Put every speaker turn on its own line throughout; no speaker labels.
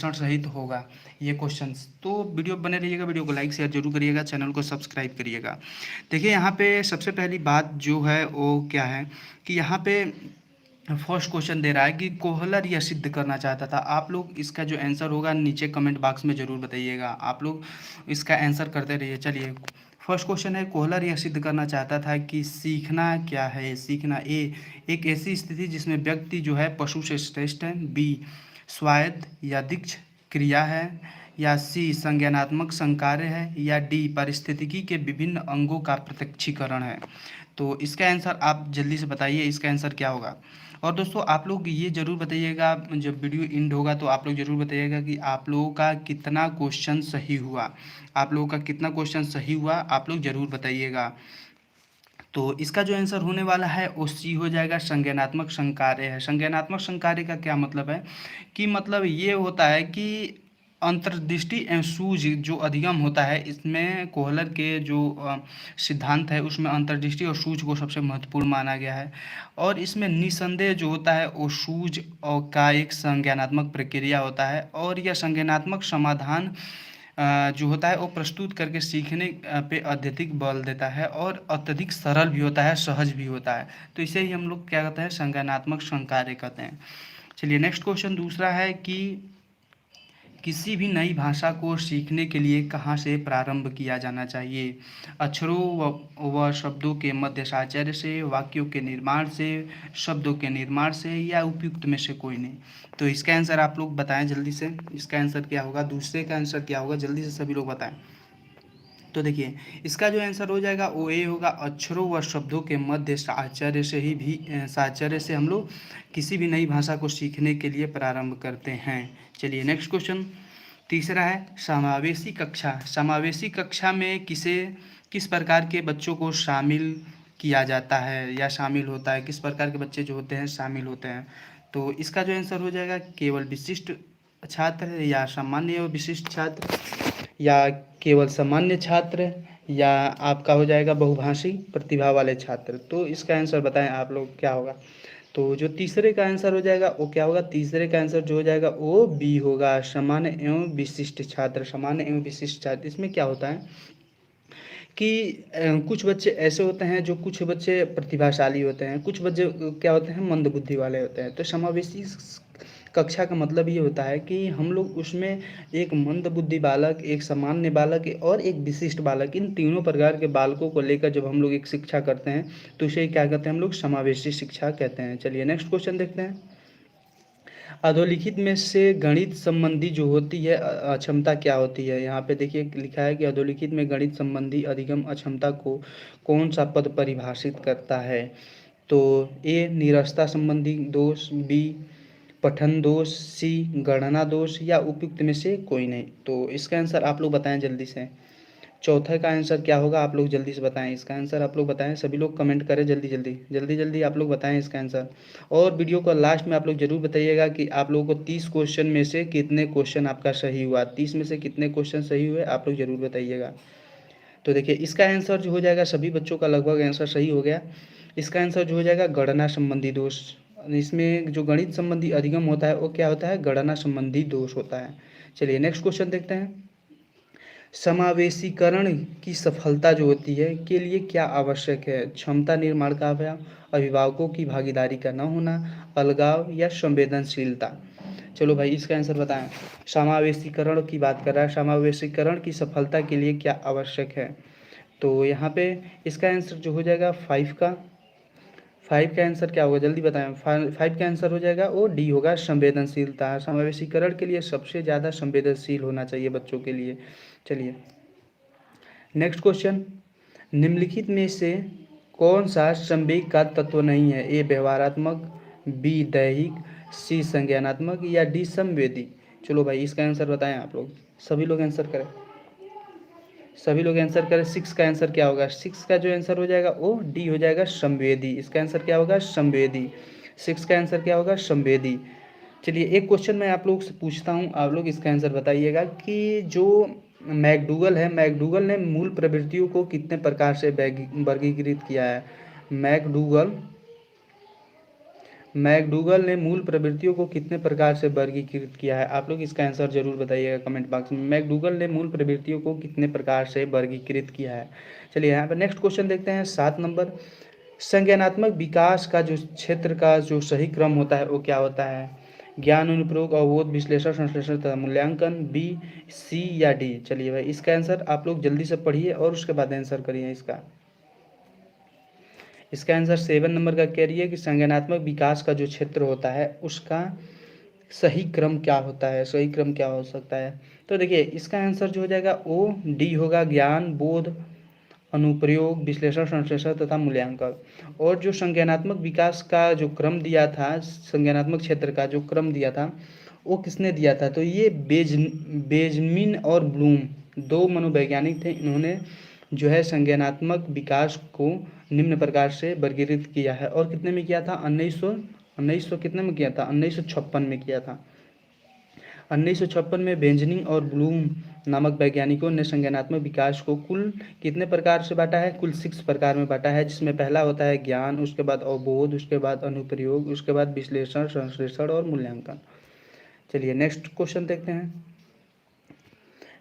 सहित होगा ये क्वेश्चन। तो वीडियो बने रहिएगा, वीडियो को लाइक शेयर जरूर करिएगा, चैनल को सब्सक्राइब करिएगा। देखिए यहाँ पे सबसे पहली बात जो है वो क्या है कि यहाँ पे फर्स्ट क्वेश्चन दे रहा है कि कोहलर यह सिद्ध करना चाहता था। आप लोग इसका जो आंसर होगा नीचे कमेंट बॉक्स में ज़रूर बताइएगा, आप लोग इसका आंसर करते रहिए। चलिए फर्स्ट क्वेश्चन है, कोहलर यह सिद्ध करना चाहता था कि सीखना क्या है। सीखना ए एक ऐसी स्थिति जिसमें व्यक्ति जो है पशु से श्रेष्ठ है, बी स्वायत्त या दीक्ष क्रिया है, या सी संज्ञानात्मक संकार्य है, या डी पारिस्थितिकी के विभिन्न अंगों का प्रत्यक्षीकरण है। तो इसका आंसर आप जल्दी से बताइए, इसका आंसर क्या होगा। और दोस्तों आप लोग ये ज़रूर बताइएगा, जब वीडियो एंड होगा तो आप लोग ज़रूर बताइएगा कि आप लोगों का कितना क्वेश्चन सही हुआ। आप लोगों का कितना क्वेश्चन सही हुआ आप लोग ज़रूर बताइएगा। तो इसका जो आंसर होने वाला है वो सी हो जाएगा, संज्ञानात्मक संकार्य है। संज्ञानात्मक संकार्य का क्या मतलब है कि मतलब ये होता है कि अंतर्दृष्टि एवं सूझ जो अधिगम होता है, इसमें कोहलर के जो सिद्धांत है उसमें अंतर्दृष्टि और सूझ को सबसे महत्वपूर्ण माना गया है। और इसमें निसंदेह जो होता है वो सूझ और का एक संज्ञानात्मक प्रक्रिया होता है, और यह संज्ञानात्मक समाधान जो होता है वो प्रस्तुत करके सीखने पे अत्यधिक बल देता है, और अत्यधिक सरल भी होता है, सहज भी होता है। तो इसे ही हम लोग क्या कहते हैं, संज्ञानात्मक संकार्य कहते हैं। चलिए नेक्स्ट क्वेश्चन दूसरा है कि किसी भी नई भाषा को सीखने के लिए कहाँ से प्रारंभ किया जाना चाहिए। अक्षरों व शब्दों के मध्य साहचर्य से, वाक्यों के निर्माण से, शब्दों के निर्माण से, या उपयुक्त में से कोई नहीं। तो इसका आंसर आप लोग बताएं जल्दी से, इसका आंसर क्या होगा, दूसरे का आंसर क्या होगा, जल्दी से सभी लोग बताएं। तो देखिए इसका जो आंसर हो जाएगा वो ए होगा, अक्षरों व शब्दों के मध्य साहचर्य से ही भी साहचर्य से हम लोग किसी भी नई भाषा को सीखने के लिए प्रारंभ करते हैं। चलिए नेक्स्ट क्वेश्चन तीसरा है, समावेशी कक्षा। समावेशी कक्षा में किस प्रकार के बच्चों को शामिल किया जाता है या शामिल होता है, किस प्रकार के बच्चे जो होते हैं शामिल होते हैं। तो इसका जो आंसर हो जाएगा, केवल विशिष्ट छात्र, या सामान्य एवं विशिष्ट छात्र, या केवल सामान्य छात्र, या आपका हो जाएगा बहुभाषी प्रतिभा वाले छात्र। तो इसका आंसर बताएं आप लोग क्या होगा। तो जो तीसरे का आंसर हो जाएगा वो क्या होगा, तीसरे का आंसर जो हो जाएगा वो बी होगा, सामान्य एवं विशिष्ट छात्र। सामान्य एवं विशिष्ट छात्र, इसमें क्या होता है कि कुछ बच्चे ऐसे होते हैं जो, कुछ बच्चे प्रतिभाशाली होते हैं, कुछ बच्चे क्या होते हैं मंदबुद्धि वाले होते हैं। तो समावेशी कक्षा का मतलब ये होता है कि हम लोग उसमें एक मंदबुद्धि बालक, एक सामान्य बालक और एक विशिष्ट बालक, इन तीनों प्रकार के बालकों को लेकर जब हम लोग एक शिक्षा करते हैं तो इसे क्या कहते हैं हम लोग, समावेशी शिक्षा कहते हैं। चलिए नेक्स्ट क्वेश्चन देखते हैं। अधोलिखित में से गणित संबंधी जो होती है अक्षमता क्या होती है। यहाँ पे देखिए लिखा है कि अधोलिखित में गणित संबंधी अधिगम अक्षमता को कौन सा पद परिभाषित करता है। तो ए निरस्ता संबंधी दोष, बी पठन दोष, सी गणना दोष, या उपयुक्त में से कोई नहीं। तो इसका आंसर आप लोग बताएं जल्दी से। चौथे का आंसर क्या होगा आप लोग जल्दी से बताएं, इसका आंसर आप लोग बताएं, सभी लोग कमेंट करें जल्दी जल्दी जल्दी जल्दी, आप लोग बताएं इसका आंसर। और वीडियो को लास्ट में आप लोग जरूर बताइएगा कि आप लोगों को 30 क्वेश्चन में से कितने क्वेश्चन आपका सही हुआ, 30 में से कितने क्वेश्चन सही हुए आप लोग जरूर बताइएगा। तो देखिए इसका आंसर जो हो जाएगा, सभी बच्चों का लगभग आंसर सही हो गया। इसका आंसर जो हो जाएगा गणना संबंधी दोष। इसमें जो गणित संबंधी अधिगम होता है वो क्या होता है, गणना संबंधी दोष होता है। चलिए नेक्स्ट क्वेश्चन देखते हैं। समावेशीकरण की सफलता जो होती है के लिए क्या आवश्यक है। क्षमता निर्माण का अभाव, अभिभावकों की भागीदारी का न होना, अलगाव, या संवेदनशीलता। चलो भाई इसका आंसर बताएं। समावेशीकरण की बात कर रहा है, समावेशीकरण की सफलता के लिए क्या आवश्यक है। तो यहाँ पे इसका आंसर जो हो जाएगा 5 का आंसर क्या होगा जल्दी बताएं। 5 का आंसर हो जाएगा वो डी होगा, संवेदनशीलता। समावेशीकरण के लिए सबसे ज़्यादा संवेदनशील होना चाहिए बच्चों के लिए। चलिए नेक्स्ट क्वेश्चन, निम्नलिखित में से कौन सा संवेग का तत्व नहीं है। ए व्यवहारात्मक, बी दैहिक, सी संज्ञानात्मक, या डी संवेदी। चलो भाई इसका आंसर बताएं आप लोग, सभी लोग आंसर करें, सभी लोग आंसर करें। 6 का आंसर क्या होगा, 6 का जो आंसर हो जाएगा वो डी हो जाएगा, संवेदी। इसका आंसर क्या होगा, संवेदी। 6 का आंसर क्या होगा, संवेदी। चलिए एक क्वेश्चन मैं आप लोग से पूछता हूँ, आप लोग इसका आंसर बताइएगा कि जो मैकडूगल है, मैकडूगल ने मूल प्रवृत्तियों को कितने प्रकार से वर्गीकृत किया है। मैकडूगल मैकडूगल ने मूल प्रवृत्तियों को कितने प्रकार से वर्गीकृत किया है? आप लोग इसका आंसर जरूर बताइएगा कमेंट बॉक्स में। मैकडूगल ने मूल प्रवृत्तियों को कितने प्रकार से वर्गीकृत किया है? चलिए यहाँ पर नेक्स्ट क्वेश्चन देखते हैं 7 नंबर। संज्ञानात्मक विकास का जो क्षेत्र का जो सही क्रम होता है वो क्या होता है? ज्ञान, अनुप्रयोग, अवबोध, विश्लेषण, संश्लेषण तथा मूल्यांकन, बी, सी या डी? चलिए भाई इसका आंसर आप लोग जल्दी से पढ़िए और उसके बाद आंसर करिए इसका आंसर 7 नंबर का कह रही है कि संज्ञानात्मक विकास का जो क्षेत्र होता है उसका सही क्रम क्या होता है, सही क्रम क्या हो सकता है? तो देखिए इसका आंसर जो हो जाएगा ओ डी होगा, ज्ञान, बोध, अनुप्रयोग, विश्लेषण, संश्लेषण तथा मूल्यांकन। और जो संज्ञानात्मक विकास का जो क्रम दिया था, संज्ञानात्मक क्षेत्र का जो क्रम दिया था वो किसने दिया था? तो ये बेंजामिन और ब्लूम दो मनोवैज्ञानिक थे। इन्होंने जो है संज्ञानात्मक विकास को निम्न प्रकार से वर्गीकृत किया है। और कितने में किया था? 1900 कितने में किया था? 1956 में किया था। 1956 में बेंजामिन और ब्लूम नामक वैज्ञानिकों ने संज्ञानात्मक विकास को कुल कितने प्रकार से बांटा है? कुल 6 प्रकार में बांटा है, जिसमें पहला होता है ज्ञान, उसके बाद अवबोध, उसके बाद अनुप्रयोग, उसके बाद विश्लेषण, संश्लेषण और मूल्यांकन। चलिए नेक्स्ट क्वेश्चन देखते हैं।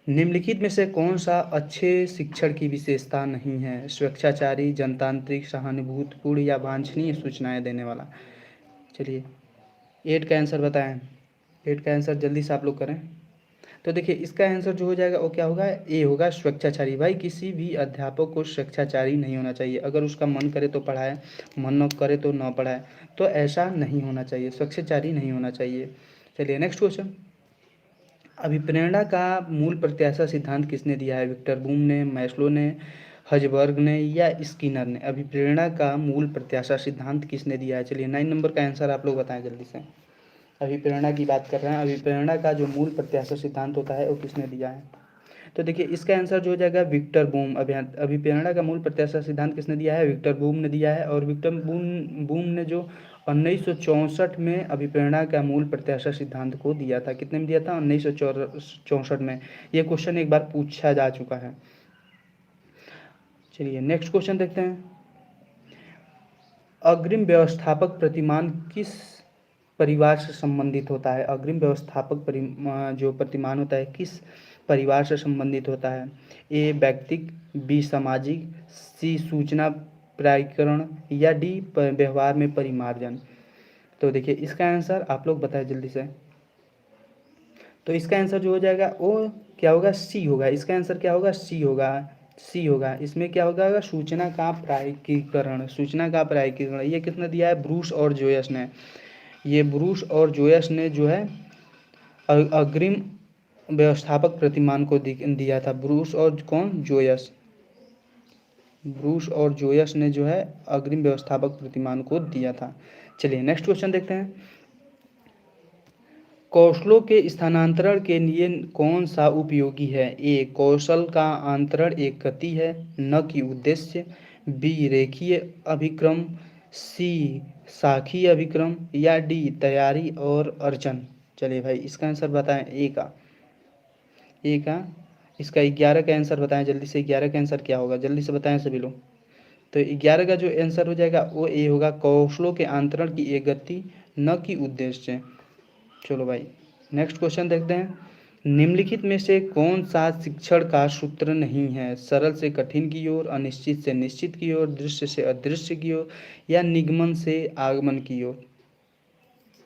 निम्नलिखित में से कौन सा अच्छे शिक्षण की विशेषता नहीं है? स्वेच्छाचारी, जनतांत्रिक, सहानुभूतिपूर्ण या वांछनीय सूचनाएं देने वाला? चलिए 8 का आंसर बताएं। 8 का आंसर जल्दी से आप लोग करें। तो देखिए इसका आंसर जो हो जाएगा वो क्या होगा? ए होगा, स्वेच्छाचारी। भाई किसी भी अध्यापक को स्वेच्छाचारी नहीं होना चाहिए। अगर उसका मन करे तो पढ़ाए, मन न करे तो न पढ़ाए, तो ऐसा नहीं होना चाहिए, स्वेच्छाचारी नहीं होना चाहिए। चलिए नेक्स्ट क्वेश्चन। अभिप्रेरणा का मूल प्रत्याशा सिद्धांत किसने दिया है? विक्टर बूम ने, मैस्लो ने, हजबर्ग ने या स्किनर ने? अभिप्रेरणा का मूल प्रत्याशा सिद्धांत किसने दिया है? चलिए 9 नंबर का आंसर आप लोग बताएं जल्दी से। अभिप्रेरणा की बात कर रहे हैं। अभिप्रेरणा का जो मूल प्रत्याशा सिद्धांत होता है वो किसने दिया है? तो देखिए इसका आंसर जो हो जाएगा विक्टर बूम। अभिप्रेरणा का मूल प्रत्याशा सिद्धांत किसने दिया है? विक्टर बूम ने दिया है। और विक्टर बूम ने जो 1964 में अभिप्रेरणा का मूल प्रत्याशा सिद्धांत को दिया था। कितने में दिया था? 1964 में। ये क्वेश्चन एक बार पूछा जा चुका है। चलिए नेक्स्ट क्वेश्चन देखते हैं। अग्रिम व्यवस्थापक प्रतिमान किस परिवार से संबंधित होता है? अग्रिम व्यवस्थापक जो प्रतिमान होता है किस परिवार से संबंधित होता है? ए व्यक्तिक, बी सामाजिक, सी सूचना प्राधिकरण या डी व्यवहार में परिमार्जन? तो देखिए इसका आंसर आप लोग बताएं जल्दी से। तो इसका आंसर जो हो जाएगा वो क्या होगा? सी होगा। इसका आंसर क्या होगा? सी होगा। सी होगा। इसमें क्या होगा? सूचना का प्राधिकरण। सूचना का प्राधिकरण ये किसने दिया है? ब्रूस और जोयस ने। ये ब्रूस और जोयस ने जो है अग्रिम व्यवस्थापक प्रतिमान को दिया था। ब्रूस और कौन? जोयस। ब्रूस और जोयस ने जो है अग्रिम व्यवस्थापक प्रतिमान को दिया था। चलिए नेक्स्ट क्वेश्चन देखते हैं। कौशलों के स्थानांतरण के लिए कौन सा उपयोगी है? ए कौशल का अंतरण एक गति है, न कि उद्देश्य, बी रेखीय अभिक्रम, सी शाखीय अभिक्रम या डी तैयारी और अर्जन? चलिए भाई इसका आंसर बताएं। ए का इसका 11 का आंसर बताएं जल्दी से। 11 का आंसर क्या होगा? जल्दी से बताएं सभी लोग। तो 11 का जो आंसर हो जाएगा वो ए होगा, कौशलों के अंतरण की एक गति, न कि उद्देश्य। चलो भाई नेक्स्ट क्वेश्चन देखते हैं। निम्नलिखित में से कौन सा शिक्षण का सूत्र नहीं है? सरल से कठिन की ओर, अनिश्चित से निश्चित की ओर, दृश्य से अदृश्य की ओर या निगमन से आगमन की ओर?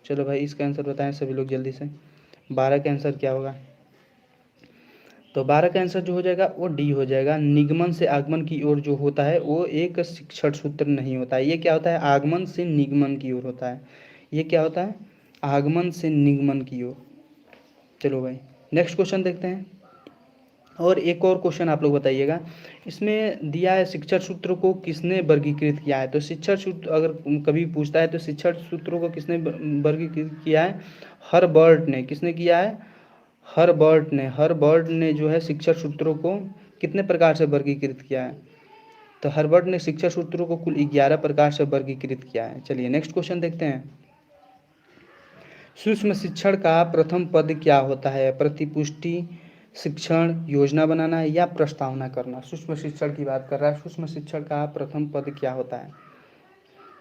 चलो भाई इसका आंसर बताएं सभी लोग जल्दी से। 12 का आंसर क्या होगा? तो 12 का आंसर जो हो जाएगा वो डी हो जाएगा, निगमन से आगमन की ओर जो होता है वो एक शिक्षण सूत्र नहीं होता है। ये क्या होता है? आगमन से निगमन की ओर होता है। ये क्या होता है? आगमन से निगमन की ओर। चलो भाई नेक्स्ट क्वेश्चन देखते हैं। और एक और क्वेश्चन आप लोग बताइएगा। इसमें दिया है शिक्षण सूत्र को किसने वर्गीकृत किया है? तो शिक्षण सूत्र अगर कभी पूछता है तो शिक्षण सूत्रों को किसने वर्गीकृत किया है? हर्बर्ट ने। किसने किया है? हर्बर्ट ने जो है शिक्षण सूत्रों को कितने प्रकार से वर्गीकृत किया है? तो हर्बर्ट ने शिक्षण सूत्रों को कुल 11 प्रकार से वर्गीकृत किया है। चलिए नेक्स्ट क्वेश्चन देखते हैं। सूक्ष्म शिक्षण का प्रथम पद क्या होता है? प्रतिपुष्टि, शिक्षण, योजना बनाना या प्रस्तावना करना? सूक्ष्म शिक्षण की बात कर रहा है। सूक्ष्म शिक्षण का प्रथम पद क्या होता है?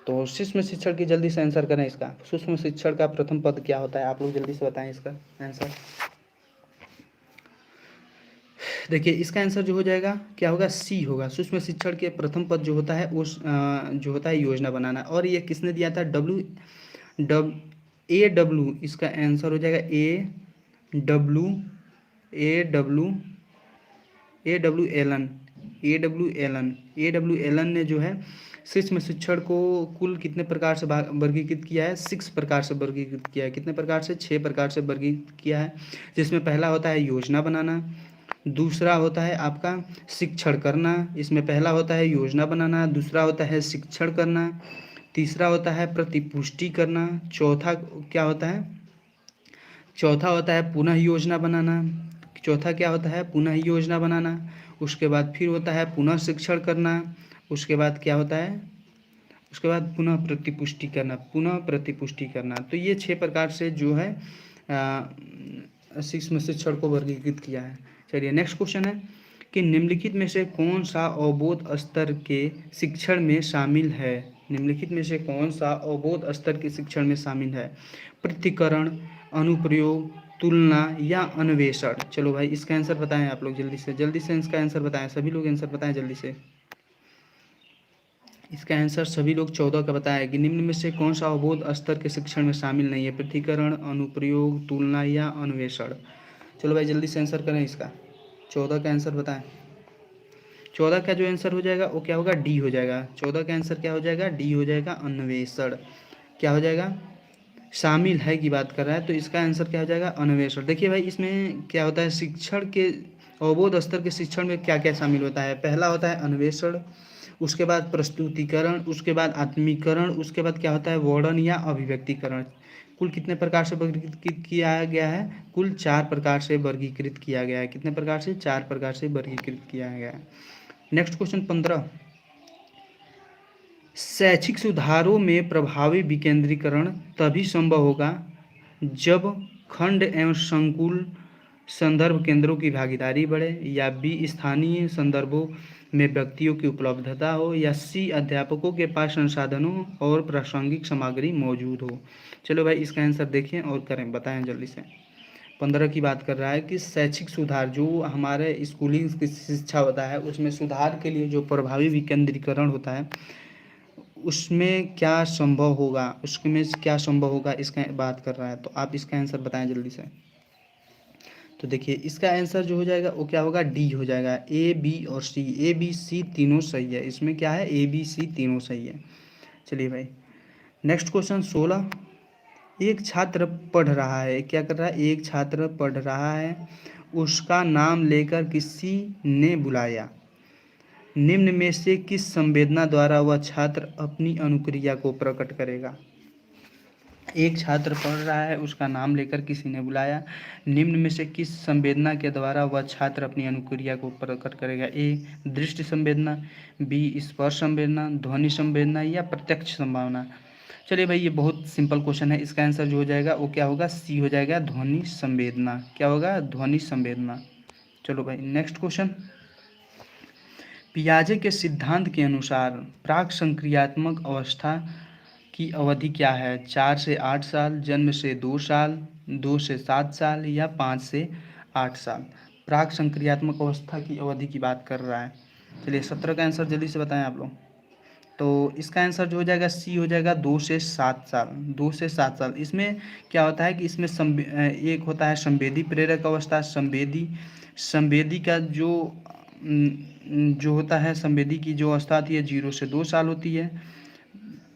तो सूक्ष्म शिक्षण की जल्दी से आंसर करें इसका। सूक्ष्म शिक्षण का प्रथम पद क्या होता है, आप लोग जल्दी से बताएं इसका आंसर। देखिए इसका आंसर जो हो जाएगा क्या होगा, सी होगा। सूक्ष्म शिक्षण के प्रथम पद जो होता है वो जो होता है योजना बनाना। और ये किसने दिया था, डब्ल्यू इसका आंसर हो जाएगा W A W W Allen ने जो है सूक्ष्म शिक्षण को कुल कितने प्रकार से वर्गीकृत किया है, 6 प्रकार से वर्गीकृत किया है। कितने प्रकार से, 6 प्रकार से वर्गीकृत किया है। जिसमें पहला होता है योजना बनाना, दूसरा होता है आपका शिक्षण करना, इसमें पहला होता है योजना बनाना, दूसरा होता है शिक्षण करना, तीसरा होता है प्रतिपुष्टि करना, चौथा होता है पुनः योजना बनाना, चौथा क्या होता है, पुनः योजना बनाना। उसके बाद फिर होता है पुनः शिक्षण करना, उसके बाद क्या होता है, उसके बाद पुनः प्रतिपुष्टि करना। तो ये 6 प्रकार से जो है सूक्ष्म शिक्षण को वर्गीकृत किया है। चलिए नेक्स्ट क्वेश्चन है कि निम्नलिखित में से कौन सा अवबोध स्तर के शिक्षण में शामिल है। निम्नलिखित में से कौन सा अवबोध स्तर के शिक्षण में शामिल है, पृथक्करण, अनुप्रयोग, तुलना या अन्वेषण। चलो भाई इसका आंसर बताएं आप लोग जल्दी से इसका आंसर बताएं, सभी लोग आंसर बताएं जल्दी से। इसका आंसर सभी लोग 14 का बताया कि निम्न में से कौन सा अवबोध स्तर के शिक्षण में शामिल नहीं है, पृथक्करण, अनुप्रयोग, तुलना या अन्वेषण। चलो भाई जल्दी से आंसर करें इसका, 14 का आंसर बताएं। 14 का जो आंसर हो जाएगा वो क्या होगा, डी हो जाएगा। 14 का आंसर क्या हो जाएगा, डी हो जाएगा, अन्वेषण। क्या हो जाएगा, शामिल है की बात कर रहा है तो इसका आंसर क्या हो जाएगा, अन्वेषण। देखिए भाई इसमें क्या होता है, शिक्षण के अवबोध स्तर के शिक्षण में क्या क्या शामिल होता है। पहला होता है अन्वेषण, उसके बाद प्रस्तुतिकरण, उसके बाद आत्मीकरण, उसके बाद क्या होता है वर्णन या अभिव्यक्तिकरण। कुल कितने प्रकार से वर्गीकृत किया गया है, कुल 4 प्रकार से वर्गीकृत किया गया है। कितने प्रकार से, 4 प्रकार से वर्गीकृत किया गया है। नेक्स्ट क्वेश्चन 15, शैक्षिक सुधारों में प्रभावी विकेंद्रीकरण तभी संभव होगा जब खंड एवं संकुल संदर्भ केंद्रों की भागीदारी बढ़े, या बी स्थानीय संदर्भों में व्यक्तियों की उपलब्धता हो, या सी अध्यापकों के पास संसाधनों और प्रासंगिक सामग्री मौजूद हो। चलो भाई इसका आंसर देखें और करें, बताएं जल्दी से। 15 की बात कर रहा है कि शैक्षिक सुधार, जो हमारे स्कूलिंग की शिक्षा होता है उसमें सुधार के लिए जो प्रभावी विकेंद्रीकरण होता है उसमें क्या संभव होगा, उसमें क्या संभव होगा इसका बात कर रहा है। तो आप इसका आंसर बताएं जल्दी से। तो देखिए इसका आंसर जो हो जाएगा वो क्या होगा, डी हो जाएगा। ए बी और सी, ए बी सी तीनों सही है। इसमें क्या है, ए बी सी तीनों सही है। चलिए भाई नेक्स्ट क्वेश्चन 16, एक छात्र पढ़ रहा है, क्या कर रहा है, एक छात्र पढ़ रहा है, उसका नाम लेकर किसी ने बुलाया। निम्न में से किस संवेदना द्वारा वह छात्र अपनी अनुक्रिया को प्रकट करेगा। एक छात्र पढ़ रहा है, उसका नाम लेकर किसी ने बुलाया, निम्न में से किस संवेदना के द्वारा वह छात्र अपनी अनुक्रिया को प्रकट करेगा। ए दृष्टि संवेदना, बी स्पर्श संवेदना, ध्वनि संवेदना या प्रत्यक्ष संभावना। चलिए भाई ये बहुत सिंपल क्वेश्चन है, इसका आंसर जो हो जाएगा वो क्या होगा, सी हो जाएगा, ध्वनि संवेदना। क्या होगा, ध्वनि संवेदना। चलो भाई नेक्स्ट क्वेश्चन, पियाजे के सिद्धांत के अनुसार प्राक संक्रियात्मक अवस्था की अवधि क्या है, 4 से 8 साल, जन्म से 2 साल, 2 से 7 साल या 5 से 8 साल। प्राक संक्रियात्मक अवस्था की अवधि की बात कर रहा है। चलिए 17 का आंसर जल्दी से बताएं आप लोग। तो इसका आंसर जो हो जाएगा, सी हो जाएगा, 2 से 7 साल। 2 से 7 साल। इसमें क्या होता है कि इसमें एक होता है संवेदी प्रेरक अवस्था। संवेदी का जो होता है, संवेदी की जो अवस्था आती है 0 से 2 साल होती है,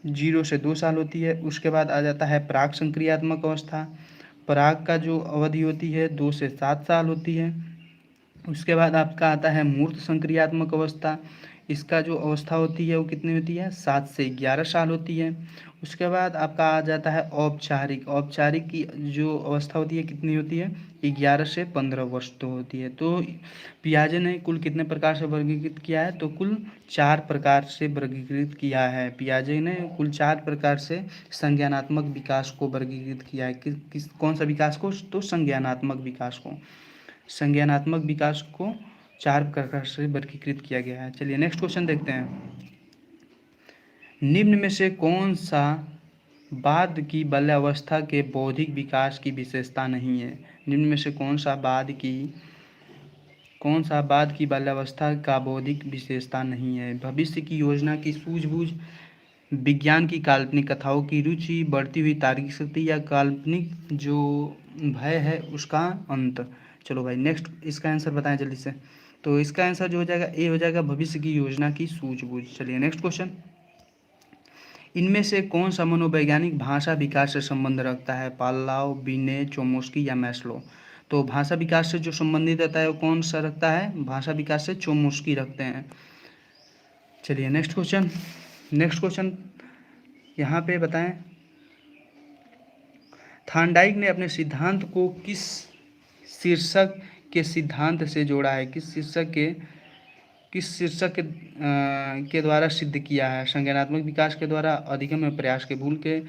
0 से 2 साल होती है। उसके बाद आ जाता है प्राक संक्रियात्मक अवस्था। प्राक का जो अवधि होती है 2 से 7 साल होती है। उसके बाद आपका आता है मूर्त संक्रियात्मक अवस्था। इसका जो अवस्था होती है वो कितनी होती है, 7 से 11 साल होती है। उसके बाद आपका आ जाता है औपचारिक। औपचारिक की जो अवस्था होती है कितनी होती है, 11 से 15 वर्ष तो होती है। तो पियाजे ने कुल कितने प्रकार से वर्गीकृत किया है, तो कुल 4 प्रकार से वर्गीकृत किया है। पियाजे ने कुल 4 प्रकार से संज्ञानात्मक विकास को वर्गीकृत किया है। कौन सा विकास को, तो संज्ञानात्मक विकास को। संज्ञानात्मक विकास को 4 प्रकार से वर्गीकृत किया गया है। चलिए नेक्स्ट क्वेश्चन देखते हैं। निम्न में से कौन सा बाद की बाल्यावस्था के बौद्धिक विकास की विशेषता नहीं है? निम्न में से कौन सा बाद की बाल्यावस्था का बौद्धिक विशेषता नहीं है? भविष्य की योजना की सूझबूझ, विज्ञान की काल्पनिक कथाओं की रुचि, बढ़ती हुई तार्किक शक्ति, या काल्पनिक जो भय है उसका अंत। चलो भाई नेक्स्ट इसका आंसर बताएं जल्दी से। तो इसका आंसर जो हो जाएगा ए हो जाएगा, भविष्य की योजना की सूझबूझ। चलिए नेक्स्ट क्वेश्चन। इनमें से कौन सा मनोवैज्ञानिक भाषा विकास से संबंध रखता है? पावलोव, बिने, चोम्स्की या मैस्लो? तो भाषा विकास से जो संबंधित रहता है वो कौन सा रखता है? भाषा विकास से चोम्स्की रखते हैं। चलिए नेक्स्ट क्वेश्चन यहाँ पे बताएं। थॉर्नडाइक ने अपने सिद्धांत को किस शीर्षक के सिद्धांत से जोड़ा है? किस शीर्षक के द्वारा सिद्ध किया है? संज्ञानात्मक विकास के द्वारा, अधिगम में प्रयास के भूल के,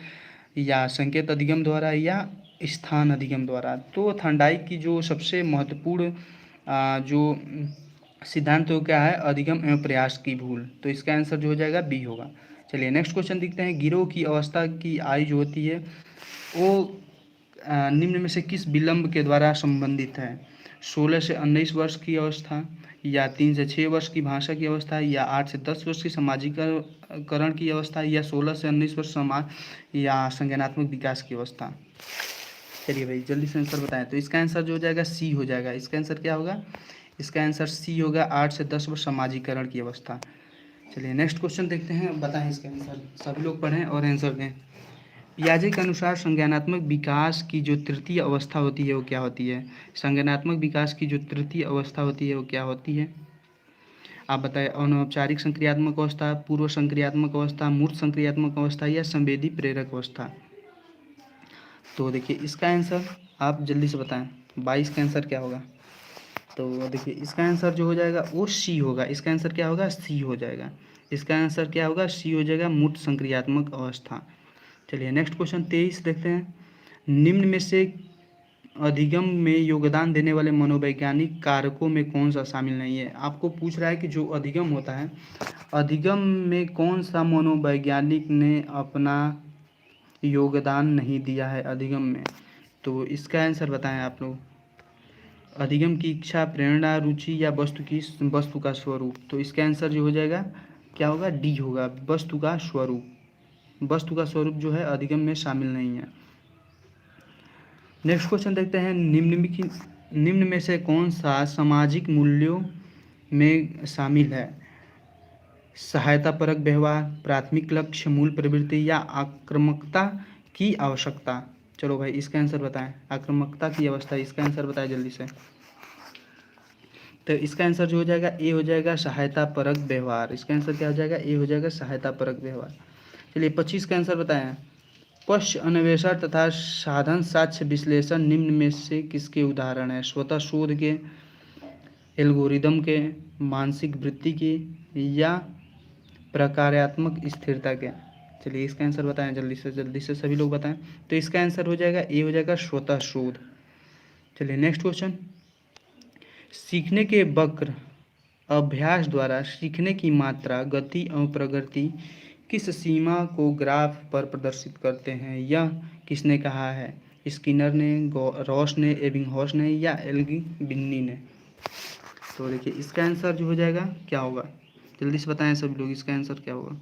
या संकेत अधिगम द्वारा, या स्थान अधिगम द्वारा? तो थॉर्नडाइक की जो सबसे महत्वपूर्ण जो सिद्धांत हो क्या है? अधिगम एवं प्रयास की भूल। तो इसका आंसर जो हो जाएगा बी होगा। चलिए नेक्स्ट क्वेश्चन देखते हैं। गिरोह की अवस्था की आयु जो होती है वो निम्न में से किस विलंब के द्वारा संबंधित है? 16 से 19 वर्ष की अवस्था, या 3 से 6 वर्ष की भाषा की अवस्था, या 8 से 10 वर्ष की सामाजिकरण की अवस्था, या 16 से 19 वर्ष समाज या संज्ञानात्मक विकास की अवस्था? चलिए भाई जल्दी से आंसर बताएं। तो इसका आंसर जो हो जाएगा सी हो जाएगा। इसका आंसर क्या होगा? इसका आंसर सी होगा, 8 से 10 वर्ष सामाजिकरण की अवस्था। चलिए नेक्स्ट क्वेश्चन देखते हैं, बताएं इसका आंसर। सभी लोग पढ़ें और आंसर दें। पियाजे के अनुसार संज्ञानात्मक विकास की जो तृतीय अवस्था होती है वो क्या होती है? संज्ञानात्मक विकास की जो तृतीय अवस्था होती है वो क्या होती है? आप बताएं। अनौपचारिक संक्रियात्मक अवस्था, पूर्व संक्रियात्मक अवस्था, मूर्त संक्रियात्मक अवस्था, या संवेदी प्रेरक अवस्था? तो देखिए इसका आंसर आप जल्दी से बताएं। 22 का आंसर क्या होगा? तो देखिए इसका आंसर जो हो जाएगा वो सी होगा। इसका आंसर क्या होगा? सी हो जाएगा। इसका आंसर क्या होगा? सी हो जाएगा, मूर्त संक्रियात्मक अवस्था। चलिए नेक्स्ट क्वेश्चन 23 देखते हैं। निम्न में से अधिगम में योगदान देने वाले मनोवैज्ञानिक कारकों में कौन सा शामिल नहीं है? आपको पूछ रहा है कि जो अधिगम होता है, अधिगम में कौन सा मनोवैज्ञानिक ने अपना योगदान नहीं दिया है अधिगम में? तो इसका आंसर बताएं आप लोग। अधिगम की इच्छा, प्रेरणा, रुचि, या वस्तु का स्वरूप? तो इसका आंसर जो हो जाएगा क्या होगा? डी होगा, वस्तु का स्वरूप। वस्तु का स्वरूप जो है अधिगम में शामिल नहीं है। नेक्स्ट क्वेश्चन देखते हैं। निम्न में से कौन सा सामाजिक मूल्यों में शामिल है? सहायतापरक व्यवहार, प्राथमिक लक्ष्य, मूल प्रवृत्ति, या आक्रामकता की आवश्यकता? चलो भाई इसका आंसर बताएं। आक्रामकता की अवस्था, इसका आंसर बताएं जल्दी से। तो इसका आंसर जो हो जाएगा ए हो जाएगा, सहायतापरक व्यवहार। इसका आंसर क्या हो जाएगा? ए हो जाएगा, सहायतापरक व्यवहार। चलिए 25 का आंसर बताएं। पश्च अन्वेषण तथा साधन साक्ष्य विश्लेषण निम्न में से किसके उदाहरण है? स्वतः शोध के, एल्गोरिदम के, मानसिक वृत्ति के, या प्रकार्यात्मक स्थिरता के? चलिए इसका आंसर बताएं जल्दी से सभी लोग बताएं। तो इसका आंसर हो जाएगा ए हो जाएगा, स्वतः शोध। चलिए नेक्स्ट क्वेश्चन। सीखने के वक्र अभ्यास द्वारा सीखने की मात्रा, गति एवं प्रगति किस सीमा को ग्राफ पर प्रदर्शित करते हैं? यह किसने कहा है? स्किनर ने, रॉस ने, एबिंगहॉस ने, या एल्गी बिन्नी ने? तो देखिए इसका आंसर जो हो जाएगा क्या होगा? जल्दी से बताएं सभी लोग, इसका आंसर क्या होगा?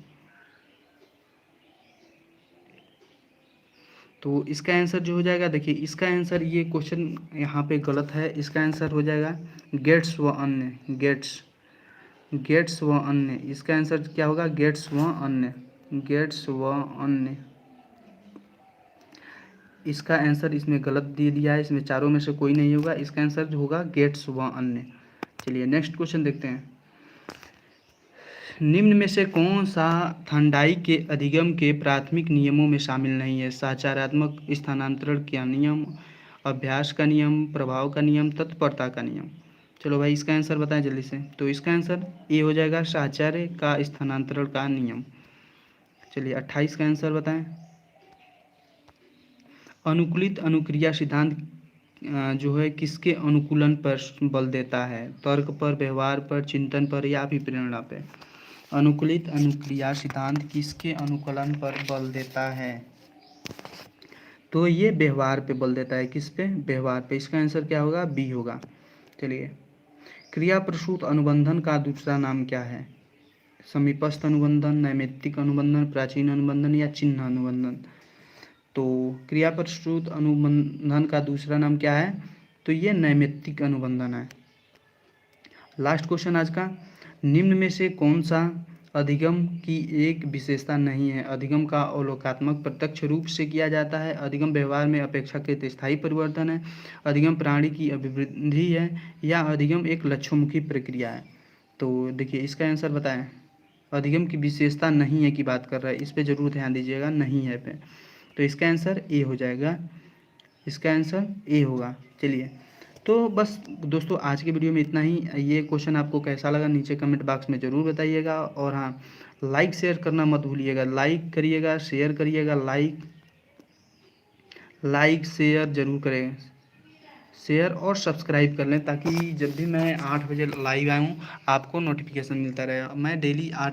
तो इसका आंसर जो हो जाएगा, देखिए इसका आंसर, ये क्वेश्चन यहाँ पे गलत है। इसका आंसर हो जाएगा गेट्स व अन्य। गेट्स व अन्य, इसका आंसर क्या होगा? गेट्स व अन्य। गेट्स व अन्य, इसका आंसर इसमें गलत दे दिया है। इसमें चारों में से कोई नहीं होगा। इसका आंसर जो होगा गेट्स व अन्य। चलिए नेक्स्ट क्वेश्चन देखते हैं। निम्न में से कौन सा थॉर्नडाइक के अधिगम के प्राथमिक नियमों में शामिल नहीं है? साचारात्मक स्थानांतरण का नियम, अभ्यास का नियम, प्रभाव का नियम, तत्परता का नियम? चलो भाई इसका आंसर बताएं जल्दी से। तो इसका आंसर ए हो जाएगा, साचार्य का स्थानांतरण का नियम। चलिए 28 का आंसर बताएं। अनुकूलित अनुक्रिया सिद्धांत जो है किसके अनुकूलन पर बल देता है? तर्क पर, व्यवहार पर, चिंतन पर, या अभिप्रेरणा पर? अनुकूलित अनुक्रिया सिद्धांत किसके अनुकूलन पर बल देता है? तो ये व्यवहार पे बल देता है। किस पे? व्यवहार पे। इसका आंसर क्या होगा? बी होगा। चलिए, क्रिया प्रसूत अनुबंधन का दूसरा नाम क्या है? समीपस्थ अनुबंधन, नैमित्तिक अनुबंधन, प्राचीन अनुबंधन या चिन्ह अनुबंधन? तो क्रिया प्रसूत अनुबंधन का दूसरा नाम क्या है? तो ये नैमित्तिक अनुबंधन है। लास्ट क्वेश्चन आज का, निम्न में से कौन सा अधिगम की एक विशेषता नहीं है? अधिगम का अवलोकनात्मक प्रत्यक्ष रूप से किया जाता है, अधिगम व्यवहार में अपेक्षाकृत स्थायी परिवर्तन है, अधिगम प्राणी की अभिवृद्धि है, या अधिगम एक लक्ष्योन्मुखी प्रक्रिया है? तो देखिए, इसका आंसर बताएं। अधिगम की विशेषता नहीं है की बात कर रहा है, इस पे जरूर ध्यान दीजिएगा, नहीं है पे। तो इसका आंसर ए हो जाएगा। इसका आंसर ए होगा। चलिए, तो बस दोस्तों आज के वीडियो में इतना ही। ये क्वेश्चन आपको कैसा लगा नीचे कमेंट बॉक्स में ज़रूर बताइएगा, और हाँ, लाइक शेयर करना मत भूलिएगा। लाइक करिएगा, शेयर करिएगा, लाइक शेयर जरूर करें, शेयर और सब्सक्राइब कर लें, ताकि जब भी मैं 8 बजे लाइव आऊँ आपको नोटिफिकेशन मिलता रहे। मैं डेली 8